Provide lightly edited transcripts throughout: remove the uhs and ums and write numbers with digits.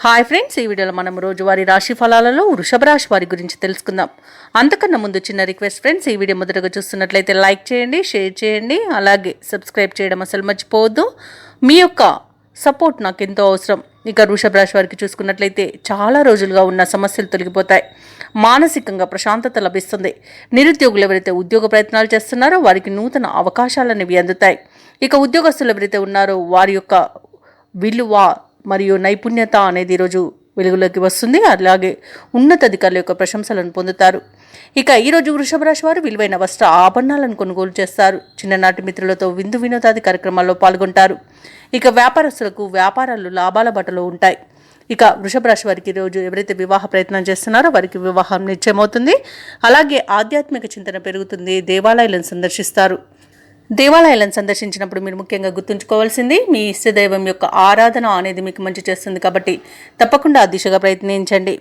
Hi friends, ఈ వీడియోలో మనం రోజువారీ రాశి ఫలాలలో వృషభ రాశి వారి గురించి తెలుసుకుందాం. అంతకన్నా ముందు చిన్న రిక్వెస్ట్ ఫ్రెండ్స్, ఈ వీడియో మొదటగా చూస్తున్నట్లయితే లైక్ చేయండి, షేర్ చేయండి, అలాగే సబ్స్క్రైబ్ చేయడం అసలు మర్చిపోవద్దు. మీ యొక్క సపోర్ట్ నాకు ఎంతో అవసరం. ఇక వృషభ రాశి వారికి చూసుకున్నట్లయితే చాలా రోజులుగా ఉన్న సమస్యలు తొలగిపోతాయి. మానసికంగా ప్రశాంతత లభిస్తుంది. నిరుద్యోగులు ఎవరైతే ఉద్యోగ ప్రయత్నాలు చేస్తున్నారో వారికి నూతన అవకాశాలు అనేవి అందుతాయి. ఇక ఉద్యోగస్తులు ఎవరైతే ఉన్నారో వారి యొక్క విలువ మరియు నైపుణ్యత అనేది ఈరోజు వెలుగులోకి వస్తుంది. అలాగే ఉన్నతాధికారుల యొక్క ప్రశంసలను పొందుతారు. ఇక ఈరోజు వృషభ రాశి వారు విలువైన వస్త్ర ఆభరణాలను కొనుగోలు చేస్తారు. చిన్ననాటి మిత్రులతో విందు వినోదాది కార్యక్రమాల్లో పాల్గొంటారు. ఇక వ్యాపారస్తులకు వ్యాపారాలు లాభాల బాటలో ఉంటాయి. ఇక వృషభ రాశి వారికి ఈరోజు ఎవరైతే వివాహ ప్రయత్నం చేస్తున్నారో వారికి వివాహం నిశ్చయమవుతుంది. అలాగే ఆధ్యాత్మిక చింతన పెరుగుతుంది. దేవాలయాలను సందర్శిస్తారు. దేవాలయాలను సందర్శించినప్పుడు మీరు ముఖ్యంగా గుర్తుంచుకోవాల్సింది మీ ఇష్టదైవం యొక్క ఆరాధన అనేది మీకు మంచి చేస్తుంది. కాబట్టి తప్పకుండా ఆ దిశగా ప్రయత్నించండి.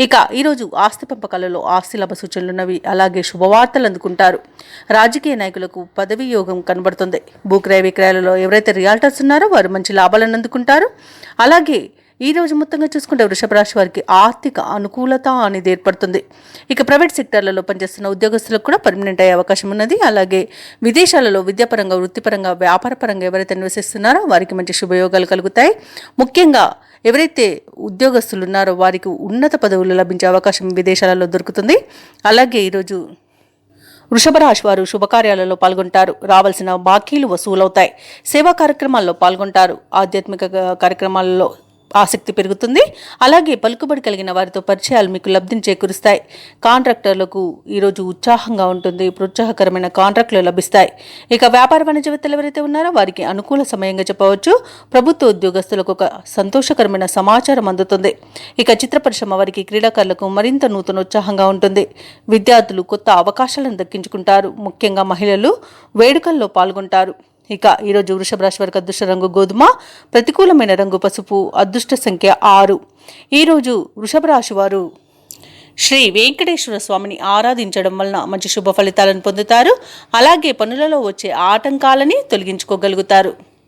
ఇక ఈరోజు ఆస్తి పంపకాలలో ఆస్తి లాభ సూచనలు ఉన్నవి. అలాగే శుభవార్తలు అందుకుంటారు. రాజకీయ నాయకులకు పదవీ యోగం కనబడుతుంది. భూక్రయ విక్రయాలలో ఎవరైతే రియాల్టర్స్ ఉన్నారో వారు మంచి లాభాలను అందుకుంటారు. అలాగే ఈ రోజు మొత్తంగా చూసుకుంటే వృషభ రాశి వారికి ఆర్థిక అనుకూలత అనేది ఏర్పడుతుంది. ఇక ప్రైవేట్ సెక్టర్లలో పనిచేస్తున్న ఉద్యోగస్తులకు కూడా పర్మనెంట్ అయ్యే అవకాశం ఉన్నది. అలాగే విదేశాలలో విద్యాపరంగా, వృత్తిపరంగా, వ్యాపారపరంగా ఎవరైతే నివసిస్తున్నారో వారికి మంచి శుభయోగాలు కలుగుతాయి. ముఖ్యంగా ఎవరైతే ఉద్యోగస్తులు ఉన్నారో వారికి ఉన్నత పదవులు లభించే అవకాశం విదేశాలలో దొరుకుతుంది. అలాగే ఈరోజు వృషభ రాశి వారు శుభకార్యాలలో పాల్గొంటారు. రావాల్సిన బాకీలు వసూలవుతాయి. సేవా కార్యక్రమాల్లో పాల్గొంటారు. ఆధ్యాత్మిక కార్యక్రమాలలో ఆసక్తి పెరుగుతుంది. అలాగే పలుకుబడి కలిగిన వారితో పరిచయాలు మీకు లబ్ధిని చేకూరుస్తాయి. కాంట్రాక్టర్లకు ఈరోజు ఉత్సాహంగా ఉంటుంది. ప్రోత్సాహకరమైన కాంట్రాక్టులు లభిస్తాయి. ఇక వ్యాపార వాణిజ్యవేత్తలు ఎవరైతే ఉన్నారో వారికి అనుకూల సమయంగా చెప్పవచ్చు. ప్రభుత్వ ఉద్యోగస్తులకు ఒక సంతోషకరమైన సమాచారం అందుతుంది. ఇక చిత్ర పరిశ్రమ వారికి, క్రీడాకారులకు మరింత నూతన ఉత్సాహంగా ఉంటుంది. విద్యార్థులు కొత్త అవకాశాలను దక్కించుకుంటారు. ముఖ్యంగా మహిళలు వేడుకల్లో పాల్గొంటారు. ఇక ఈరోజు వృషభ రాశి వారికి అదృష్ట రంగు గోధుమ, ప్రతికూలమైన రంగు పసుపు, అదృష్ట సంఖ్య 6. ఈరోజు వృషభ రాశి వారు శ్రీ వెంకటేశ్వర స్వామిని ఆరాధించడం వలన మంచి శుభ ఫలితాలను పొందుతారు. అలాగే పనులలో వచ్చే ఆటంకాలని తొలగించుకోగలుగుతారు.